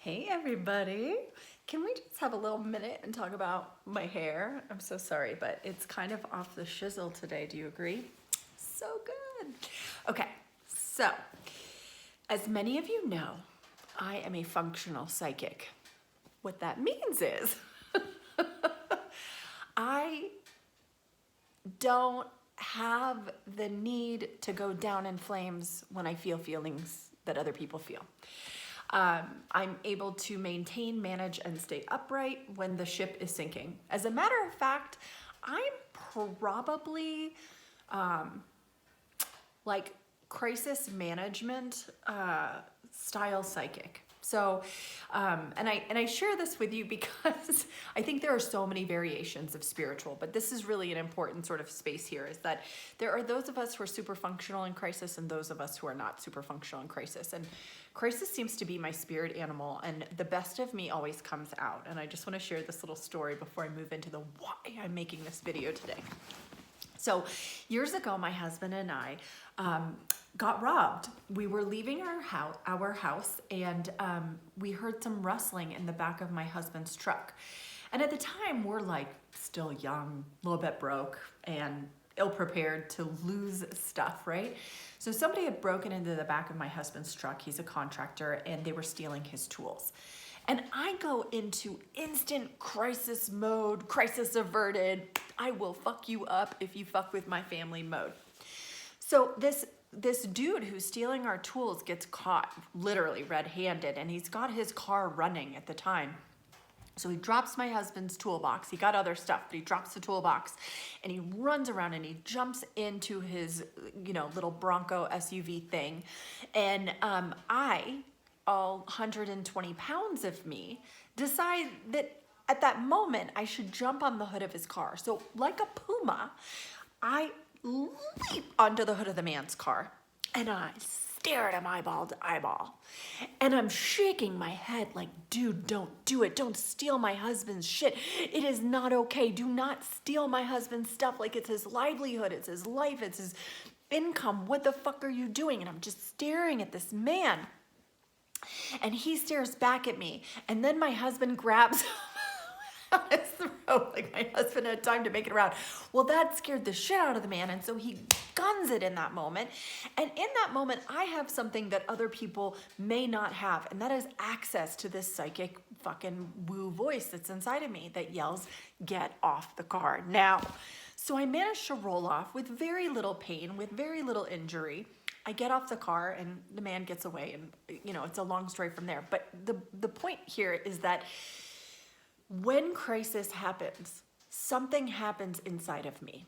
Hey everybody. Can we just have a little minute and talk about my hair? I'm so sorry, but it's kind of off the shizzle today. Do you agree? So good. Okay, so as many of you know, I am a functional psychic. What that means is I don't have the need to go down in flames when I feel feelings that other people feel. I'm able to maintain, manage, and stay upright when the ship is sinking. As a matter of fact, I'm probably like crisis management style psychic. So, and I share this with you because I think there are so many variations of spiritual, but this is really an important sort of space here, is that there are those of us who are super functional in crisis and those of us who are not super functional in crisis. And crisis seems to be my spirit animal, and the best of me always comes out. And I just want to share this little story before I move into the why I'm making this video today. So years ago, my husband and I got robbed. We were leaving our house and we heard some rustling in the back of my husband's truck. And at the time, we're like still young, a little bit broke, and ill-prepared to lose stuff, right? So somebody had broken into the back of my husband's truck. He's a contractor, and they were stealing his tools. And I go into instant crisis mode, crisis averted, I will fuck you up if you fuck with my family mode. So this dude who's stealing our tools gets caught literally red-handed, and he's got his car running at the time. So he drops my husband's toolbox. He got other stuff, but he drops the toolbox and he runs around and he jumps into his, little Bronco SUV thing. And I, all 120 pounds of me, decide that at that moment I should jump on the hood of his car. So like a puma, I leap onto the hood of the man's car and I stare at him eyeball to eyeball. And I'm shaking my head like, dude, don't do it. Don't steal my husband's shit. It is not okay. Do not steal my husband's stuff. Like, it's his livelihood. It's his life. It's his income. What the fuck are you doing? And I'm just staring at this man. And he stares back at me. And then my husband grabs out his throat. Like, my husband had time to make it around. Well, that scared the shit out of the man. And so he guns it in that moment. And in that moment, I have something that other people may not have. And that is access to this psychic fucking woo voice that's inside of me that yells, get off the car now. So I managed to roll off with very little pain, with very little injury. I get off the car and the man gets away, and it's a long story from there. But the point here is that when crisis happens, something happens inside of me.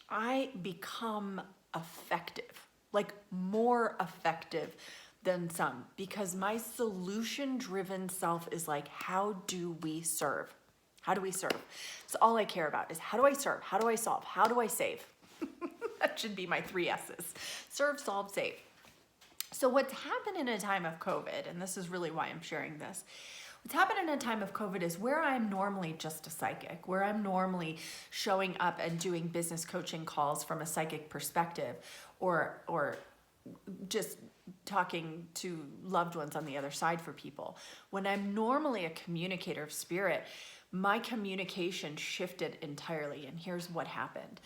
I become effective, like more effective than some, because my solution-driven self is like, how do we serve? How do we serve? So all I care about is, how do I serve? How do I solve? How do I save? That should be my 3 S's. Serve, solve, save. So what's happened in a time of COVID, and this is really why I'm sharing this, what's happened in a time of COVID is where I'm normally just a psychic, where I'm normally showing up and doing business coaching calls from a psychic perspective, or just talking to loved ones on the other side for people. When I'm normally a communicator of spirit, my communication shifted entirely, and here's what happened.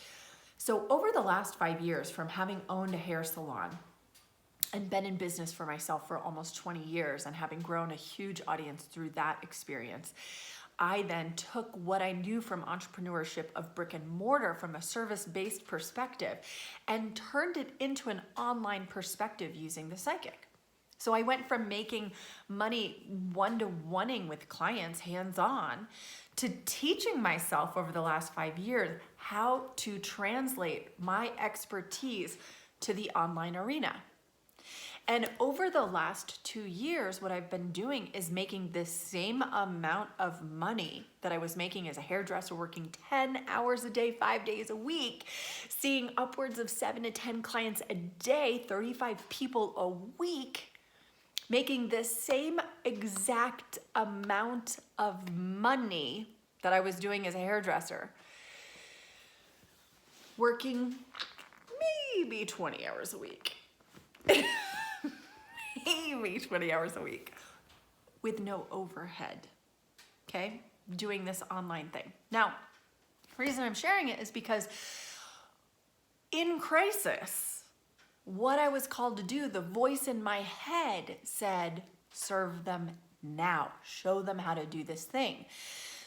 So over the last 5 years, from having owned a hair salon and been in business for myself for almost 20 years and having grown a huge audience through that experience, I then took what I knew from entrepreneurship of brick and mortar from a service-based perspective and turned it into an online perspective using the psychic. So I went from making money one-to-oneing with clients hands-on to teaching myself over the last 5 years how to translate my expertise to the online arena. And over the last 2 years, what I've been doing is making the same amount of money that I was making as a hairdresser, working 10 hours a day, 5 days a week, seeing upwards of 7 to 10 clients a day, 35 people a week, making the same exact amount of money that I was doing as a hairdresser, working maybe 20 hours a week. Maybe 20 hours a week with no overhead, okay? Doing this online thing. Now, the reason I'm sharing it is because in crisis, what I was called to do, the voice in my head said, serve them now, show them how to do this thing.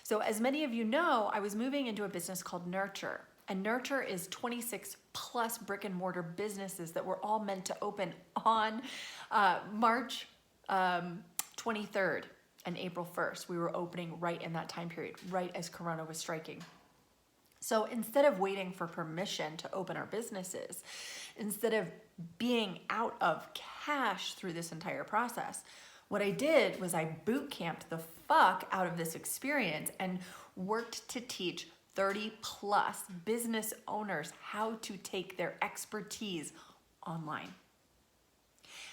So as many of you know, I was moving into a business called Nurture. And Nurture is 26 plus brick and mortar businesses that were all meant to open on March 23rd and April 1st. We were opening right in that time period, right as Corona was striking. So instead of waiting for permission to open our businesses, instead of being out of cash through this entire process, what I did was I boot camped the fuck out of this experience and worked to teach 30 plus business owners how to take their expertise online,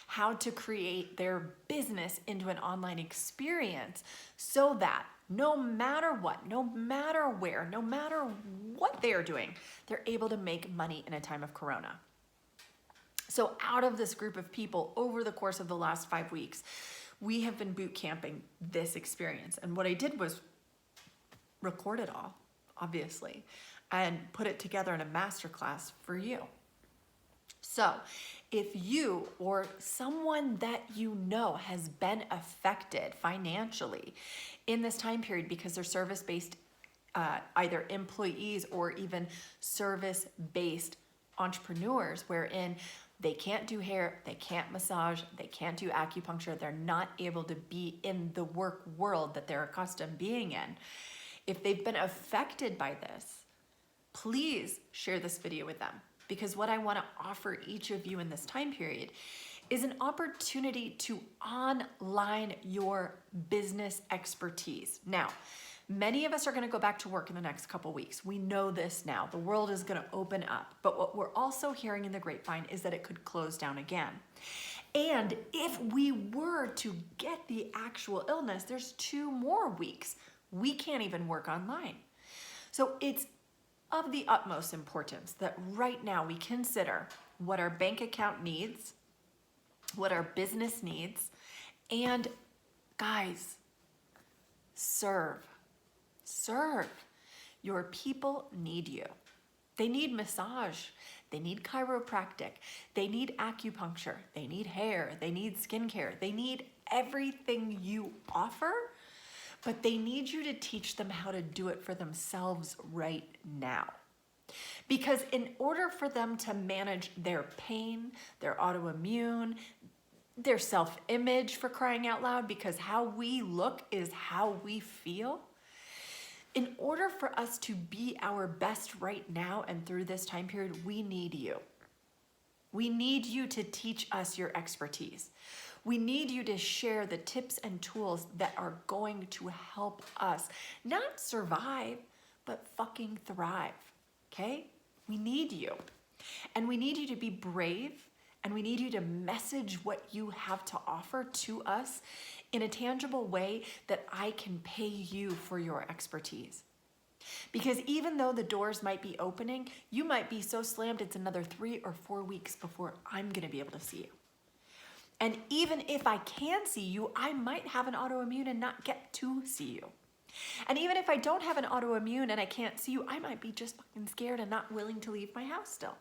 how to create their business into an online experience so that no matter what, no matter where, no matter what they are doing, they're able to make money in a time of Corona. So out of this group of people over the course of the last 5 weeks, we have been boot camping this experience. And what I did was record it all, obviously, and put it together in a masterclass for you. So if you or someone that you know has been affected financially in this time period because they're service-based either employees or even service-based entrepreneurs, wherein they can't do hair, they can't massage, they can't do acupuncture, they're not able to be in the work world that they're accustomed being in. If they've been affected by this, please share this video with them, because what I want to offer each of you in this time period is an opportunity to online your business expertise. Now, many of us are going to go back to work in the next couple weeks. We know this now. The world is going to open up. But what we're also hearing in the grapevine is that it could close down again. And if we were to get the actual illness, there's 2 more weeks. We can't even work online. So it's of the utmost importance that right now we consider what our bank account needs, what our business needs, and guys, serve. Your people need you. They need massage. They need chiropractic. They need acupuncture. They need hair. They need skincare. They need everything you offer, but they need you to teach them how to do it for themselves right now. Because in order for them to manage their pain, their autoimmune, their self-image, for crying out loud, because how we look is how we feel, in order for us to be our best right now and through this time period, we need you. We need you to teach us your expertise. We need you to share the tips and tools that are going to help us not survive, but fucking thrive, okay? We need you. And we need you to be brave, and we need you to message what you have to offer to us in a tangible way that I can pay you for your expertise. Because even though the doors might be opening, you might be so slammed it's another 3 or 4 weeks before I'm gonna be able to see you. And even if I can see you, I might have an autoimmune and not get to see you. And even if I don't have an autoimmune and I can't see you, I might be just fucking scared and not willing to leave my house still.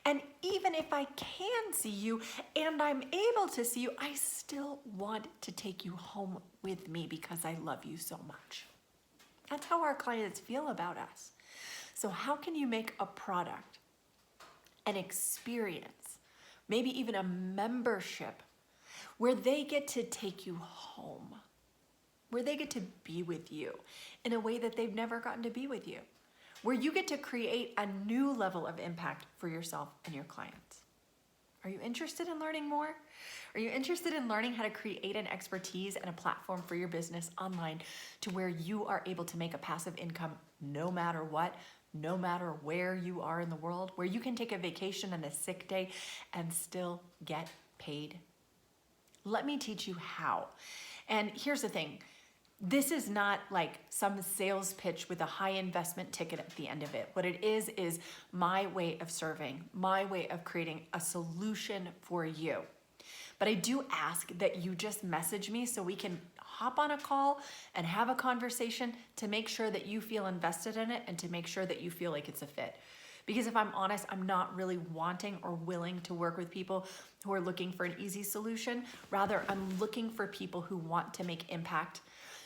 And even if I can see you and I'm able to see you, I still want to take you home with me because I love you so much. That's how our clients feel about us. So how can you make a product, an experience, maybe even a membership where they get to take you home, where they get to be with you in a way that they've never gotten to be with you, where you get to create a new level of impact for yourself and your clients? Are you interested in learning more? Are you interested in learning how to create an expertise and a platform for your business online to where you are able to make a passive income no matter what, no matter where you are in the world, where you can take a vacation and a sick day and still get paid? Let me teach you how. And here's the thing. This is not like some sales pitch with a high investment ticket at the end of it. What it is my way of serving, my way of creating a solution for you. But I do ask that you just message me so we can hop on a call and have a conversation to make sure that you feel invested in it and to make sure that you feel like it's a fit. Because if I'm honest, I'm not really wanting or willing to work with people who are looking for an easy solution. Rather, I'm looking for people who want to make impact,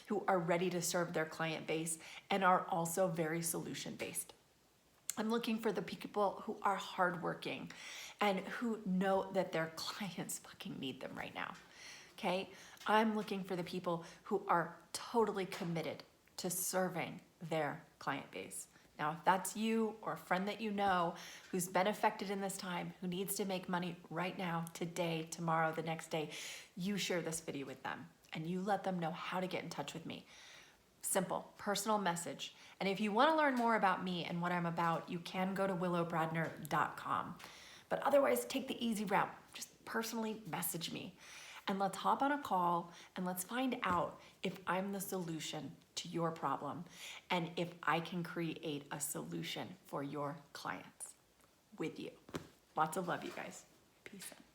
who are ready to serve their client base, and are also very solution-based. I'm looking for the people who are hardworking and who know that their clients fucking need them right now, okay? I'm looking for the people who are totally committed to serving their client base. Now, if that's you or a friend that you know who's been affected in this time, who needs to make money right now, today, tomorrow, the next day, you share this video with them and you let them know how to get in touch with me. Simple, personal message. And if you want to learn more about me and what I'm about, you can go to willowbradner.com. But otherwise, take the easy route. Just personally message me. And let's hop on a call and let's find out if I'm the solution to your problem and if I can create a solution for your clients with you. Lots of love, you guys. Peace out.